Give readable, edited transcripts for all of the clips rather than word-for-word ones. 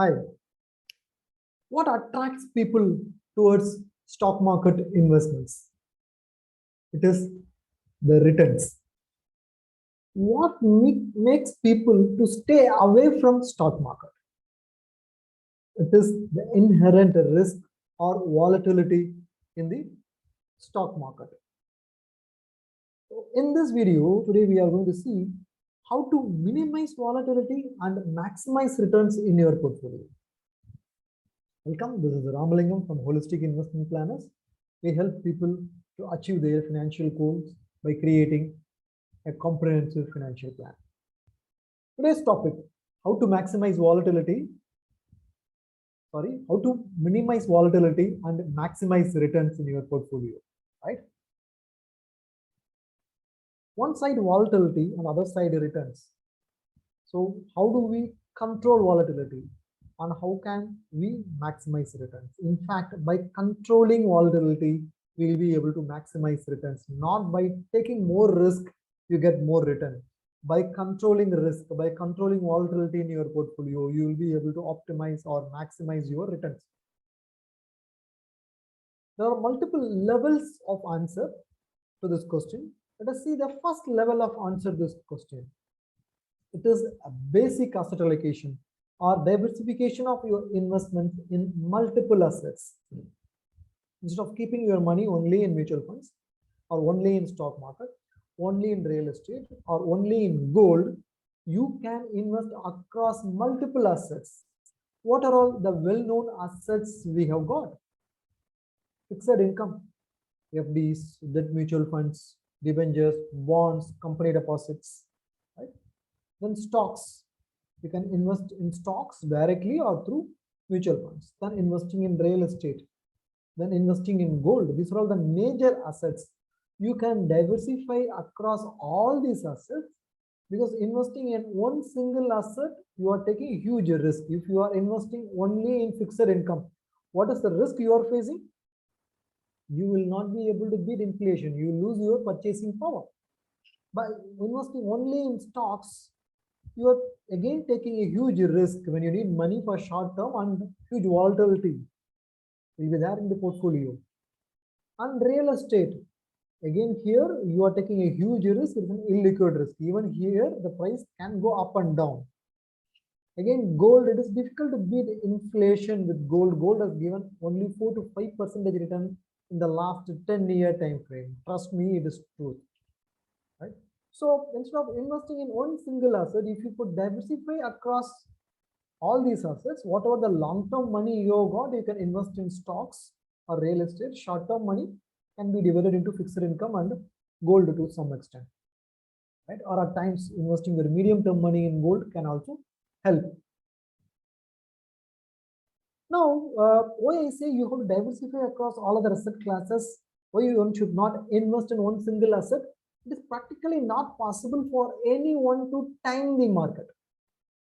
Hi. What attracts people towards stock market investments? It is the returns. What makes people to stay away from stock market? It is the inherent risk or volatility in the stock market. So in this video, today we are going to see how to minimize volatility and maximize returns in your portfolio. Welcome, this is Ramalingam from Holistic Investment Planners. We help people to achieve their financial goals by creating a comprehensive financial plan. Today's topic, how to minimize volatility and maximize returns in your portfolio, right? One side volatility and other side returns. So how do we control volatility? And how can we maximize returns? In fact, by controlling volatility, we'll be able to maximize returns. Not by taking more risk, you get more return. By controlling risk, by controlling volatility in your portfolio, you will be able to optimize or maximize your returns. There are multiple levels of answer to this question. Let us see the first level of answer to this question. It is a basic asset allocation or diversification of your investments in multiple assets. Instead of keeping your money only in mutual funds or only in stock market, only in real estate or only in gold, you can invest across multiple assets. What are all the well-known assets we have got? Fixed income, FDs, debt mutual funds, debentures, bonds, company deposits, right? Then stocks. You can invest in stocks directly or through mutual funds. Then investing in real estate. Then investing in gold. These are all the major assets. You can diversify across all these assets because investing in one single asset, you are taking a huge risk. If you are investing only in fixed income, what is the risk you are facing? You will not be able to beat inflation. You lose your purchasing power. By investing only in stocks, you are again taking a huge risk when you need money for short term and huge volatility will be there in the portfolio. And real estate, again here you are taking a huge risk. It's an illiquid risk. Even here the price can go up and down. Again, gold, it is difficult to beat inflation with gold. Gold has given only 4 to 5% return in the last 10-year time frame. Trust me, it is true, right? So instead of investing in one single asset, if you could diversify across all these assets, whatever the long-term money you got, you can invest in stocks or real estate. Short-term money can be divided into fixed income and gold to some extent, right? Or at times investing your medium-term money in gold can also help. Now, why I say you have to diversify across all other asset classes, why you should not invest in one single asset? It is practically not possible for anyone to time the market.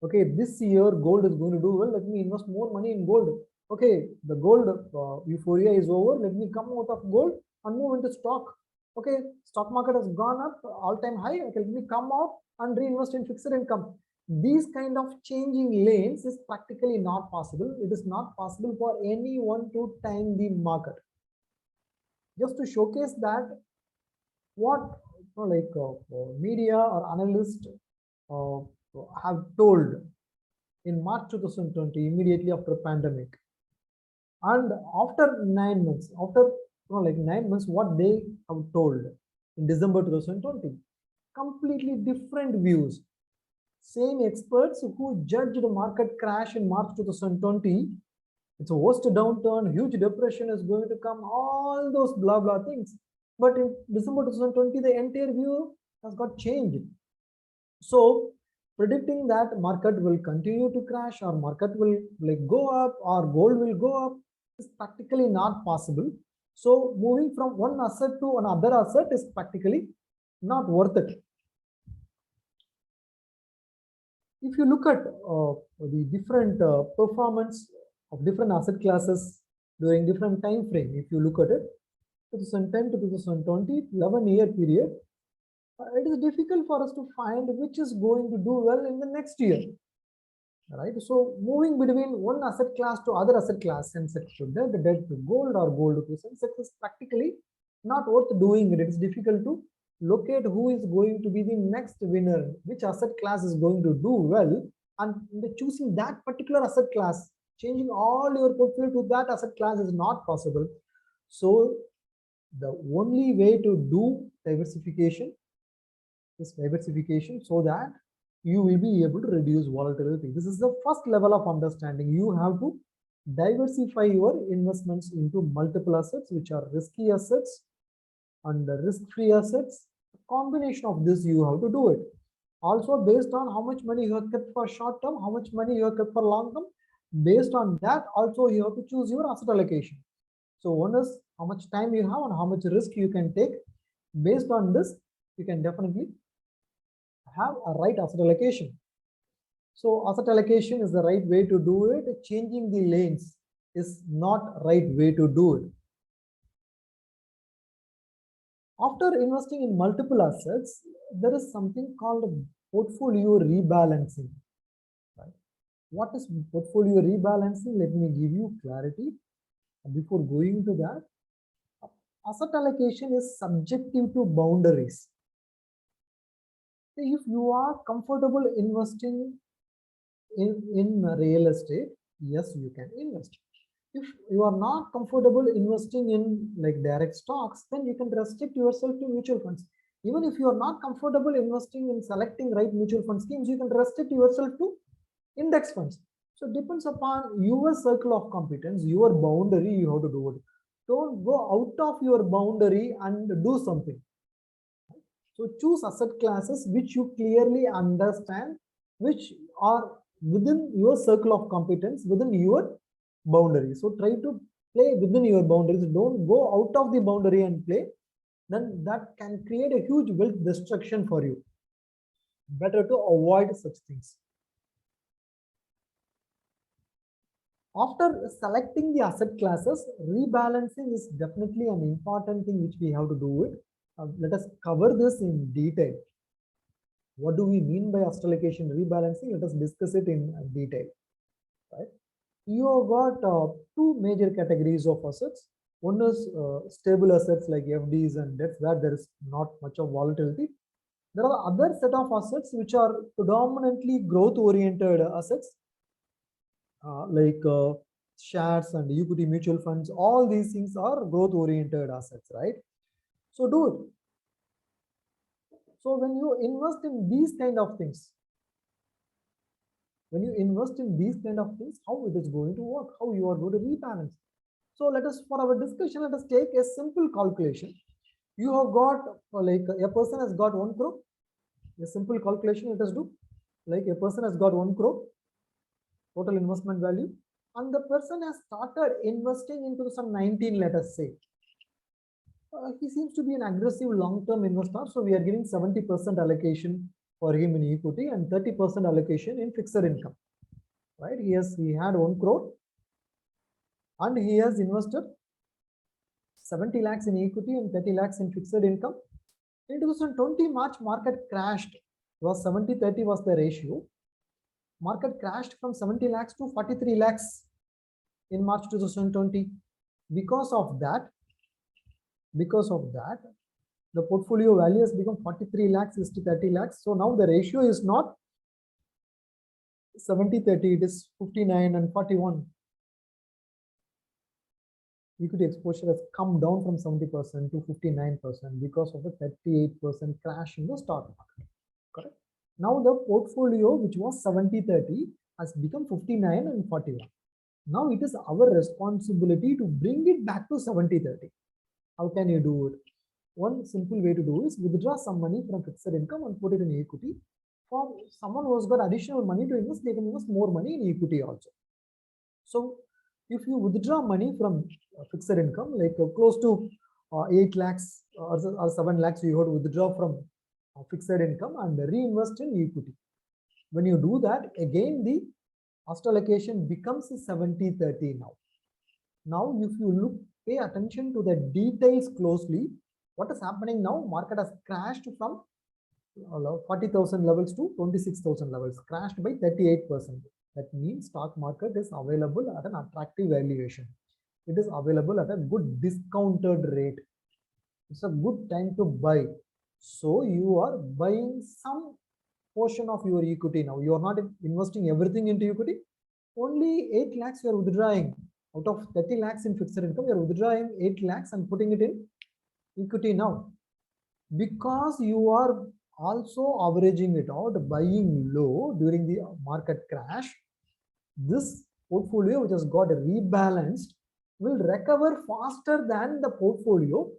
Okay, this year gold is going to do well. Let me invest more money in gold. Okay, the gold euphoria is over. Let me come out of gold and move into stock. Okay, stock market has gone up all-time high. Okay, let me come out and reinvest in fixed income. These kind of changing lanes is practically not possible. It is not possible for anyone to time the market. Just to showcase that, what media or analysts have told in March 2020, immediately after pandemic, and after 9 months, what they have told in December 2020, completely different views. Same experts who judged the market crash in March 2020, it's a worst downturn, huge depression is going to come, all those blah blah things. But in December 2020, the entire view has got changed. So predicting that market will continue to crash or market will go up or gold will go up is practically not possible. So moving from one asset to another asset is practically not worth it. If you look at the different performance of different asset classes during different time frame, if you look at it, 2010 to 2020, 11-year period, it is difficult for us to find which is going to do well in the next year. right? So moving between one asset class to other asset class, Sensex to debt to gold, or gold to Sensex is practically not worth doing it. It's difficult to locate who is going to be the next winner, which asset class is going to do well, and choosing that particular asset class, changing all your portfolio to that asset class is not possible. So the only way to do diversification is diversification, so that you will be able to reduce volatility. This is the first level of understanding. You have to diversify your investments into multiple assets, which are risky assets and risk-free assets. A combination of this, you have to do it. Also, based on how much money you have kept for short term, how much money you have kept for long term, based on that, also you have to choose your asset allocation. So one is how much time you have and how much risk you can take. Based on this, you can definitely have a right asset allocation. So asset allocation is the right way to do it. Changing the lanes is not right way to do it. After investing in multiple assets, there is something called portfolio rebalancing. Right? What is portfolio rebalancing? Let me give you clarity. Before going to that, asset allocation is subjective to boundaries. If you are comfortable investing in real estate, yes, you can invest. If you are not comfortable investing in like direct stocks, then you can restrict yourself to mutual funds. Even if you are not comfortable investing in selecting right mutual fund schemes, you can restrict yourself to index funds. So it depends upon your circle of competence, your boundary, you have to do it. Don't go out of your boundary and do something. So choose asset classes which you clearly understand, which are within your circle of competence, within your boundary. So try to play within your boundaries. Don't go out of the boundary and play. Then that can create a huge wealth destruction for you. Better to avoid such things. After selecting the asset classes, rebalancing is definitely an important thing which we have to do it. Let us cover this in detail. What do we mean by asset allocation rebalancing? Let us discuss it in detail. Right? You have got two major categories of assets. One is stable assets like FDs and debts, where there is not much of volatility. There are other set of assets which are predominantly growth-oriented assets, like shares and equity mutual funds. All these things are growth-oriented assets, right? So do it. So when you invest in these kind of things, how it is going to work, how you are going to rebalance. So let us, for our discussion, let us take a simple calculation. You have got like a person has got 1 crore. A simple calculation let us do. Like a person has got 1 crore total investment value, and the person has started investing into some 19, let us say. He seems to be an aggressive long-term investor, so we are giving 70% allocation for him in equity and 30% allocation in fixed income. Right? He had 1 crore and he has invested 70 lakhs in equity and 30 lakhs in fixed income. In 2020 March, market crashed. It was 70-30 was the ratio. Market crashed from 70 lakhs to 43 lakhs in March 2020. Because of that, the portfolio value has become 43 lakhs is to 30 lakhs. So now the ratio is not 70-30, it is 59 and 41. Equity exposure has come down from 70% to 59% because of the 38% crash in the stock market. Correct? Now the portfolio, which was 70-30, has become 59 and 41. Now it is our responsibility to bring it back to 70-30. How can you do it? One simple way to do is withdraw some money from fixed income and put it in equity. For someone who has got additional money to invest, they can invest more money in equity also. So if you withdraw money from fixed income, like close to 8 lakhs or 7 lakhs, you have to withdraw from fixed income and reinvest in equity. When you do that, again the asset allocation becomes 70-30 now. Now, if you pay attention to the details closely, what is happening now? Market has crashed from 40,000 levels to 26,000 levels, crashed by 38%. That means stock market is available at an attractive valuation. It is available at a good discounted rate. It's a good time to buy. So you are buying some portion of your equity now. You are not investing everything into equity. Only 8 lakhs you are withdrawing. Out of 30 lakhs in fixed income, you are withdrawing 8 lakhs and putting it in equity now. Because you are also averaging it out, buying low during the market crash, this portfolio which has got rebalanced will recover faster than the portfolio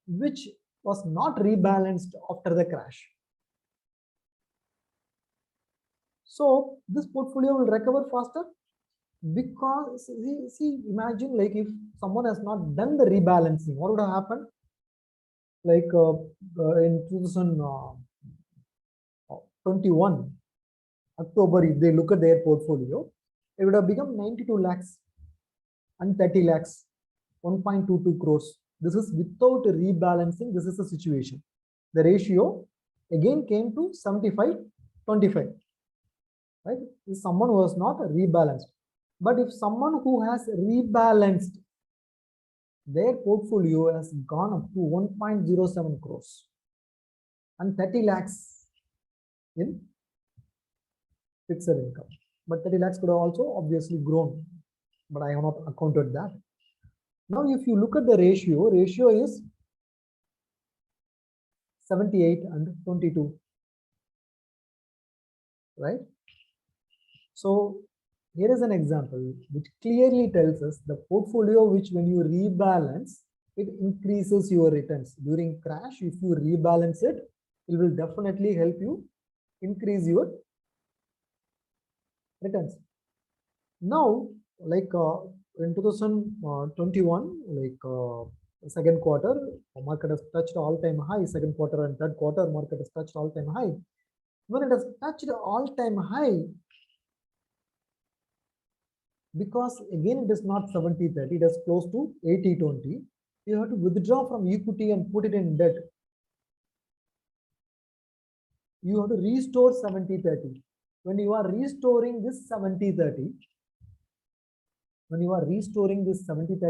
which was not rebalanced after the crash. So this portfolio will recover faster because see, imagine like if someone has not done the rebalancing, what would have happened? Like in 2021 October, if they look at their portfolio, it would have become 92 lakhs and 30 lakhs, 1.22 crores. This is without rebalancing. This is the situation. The ratio again came to 75-25. Right? If someone who was not rebalanced. But if someone who has rebalanced, their portfolio has gone up to 1.07 crores and 30 lakhs in fixed income. But 30 lakhs could have also obviously grown, but I have not accounted that. Now, if you look at the ratio is 78 and 22, right? So here is an example which clearly tells us the portfolio which when you rebalance, it increases your returns. During crash, if you rebalance it, it will definitely help you increase your returns. Now, like in 2021, like second quarter, market has touched all-time high. Second quarter and third quarter, market has touched all-time high. When it has touched all-time high, because again it is not 70-30, it is close to 80-20. You have to withdraw from equity and put it in debt. You have to restore 70-30. When you are restoring this 70-30,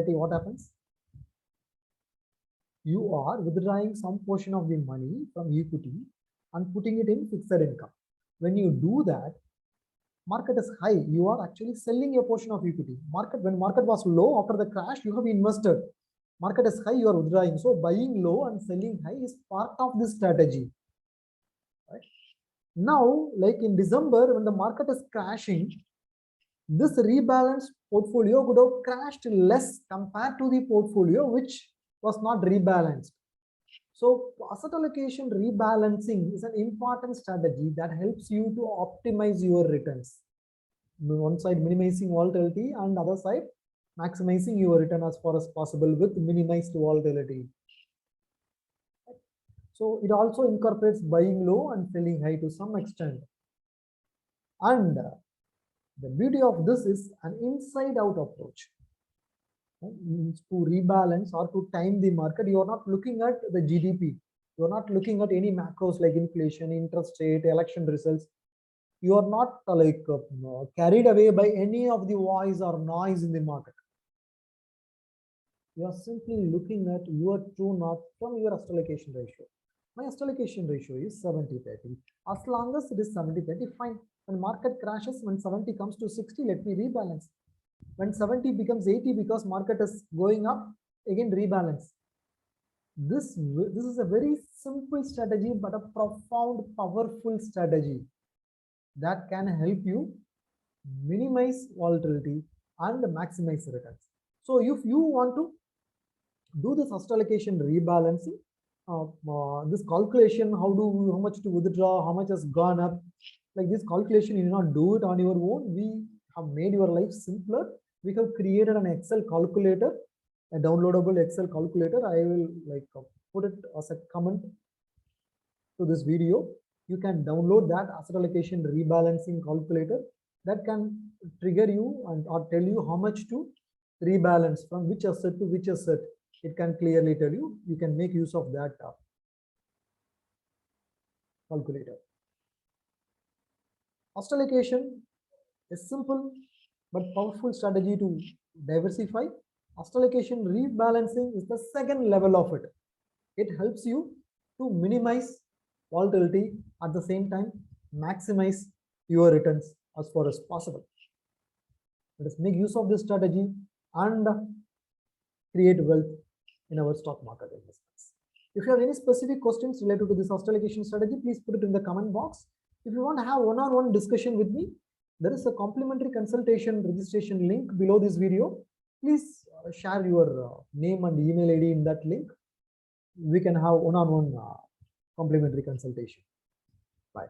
what happens? You are withdrawing some portion of the money from equity and putting it in fixed income. When you do that, market is high, you are actually selling a portion of equity. When market was low after the crash, you have invested. Market is high, you are withdrawing. So buying low and selling high is part of this strategy. Right? Now, like in December, when the market is crashing, this rebalanced portfolio would have crashed less compared to the portfolio which was not rebalanced. So asset allocation rebalancing is an important strategy that helps you to optimize your returns. On one side, minimizing volatility, and other side, maximizing your return as far as possible with minimized volatility. So it also incorporates buying low and selling high to some extent. And the beauty of this is an inside-out approach. To rebalance or to time the market, you are not looking at the GDP. You are not looking at any macros like inflation, interest rate, election results. You are not carried away by any of the voice or noise in the market. You are simply looking at your true north from your asset allocation ratio. My asset allocation ratio is 70-30. As long as it is 70-30, fine. When market crashes, when 70 comes to 60, let me rebalance. When 70 becomes 80 because market is going up, again rebalance. This is a very simple strategy, but a profound, powerful strategy that can help you minimize volatility and maximize returns. So if you want to do this asset allocation rebalancing, this calculation, how much to withdraw, how much has gone up, like this calculation, you do not do it on your own. We have made your life simpler. We have created an Excel calculator, a downloadable Excel calculator. I will put it as a comment to this video. You can download that asset allocation rebalancing calculator that can trigger you or tell you how much to rebalance from which asset to which asset. It can clearly tell you. You can make use of that calculator. Asset allocation A simple but powerful strategy to diversify. Asset allocation rebalancing is the second level of it. It helps you to minimize volatility, at the same time maximize your returns as far as possible. Let us make use of this strategy and create wealth in our stock market investments. If you have any specific questions related to this asset allocation strategy, please put it in the comment box. If you want to have one-on-one discussion with me, there is a complimentary consultation registration link below this video. Please share your name and email ID in that link. We can have one-on-one complimentary consultation. Bye.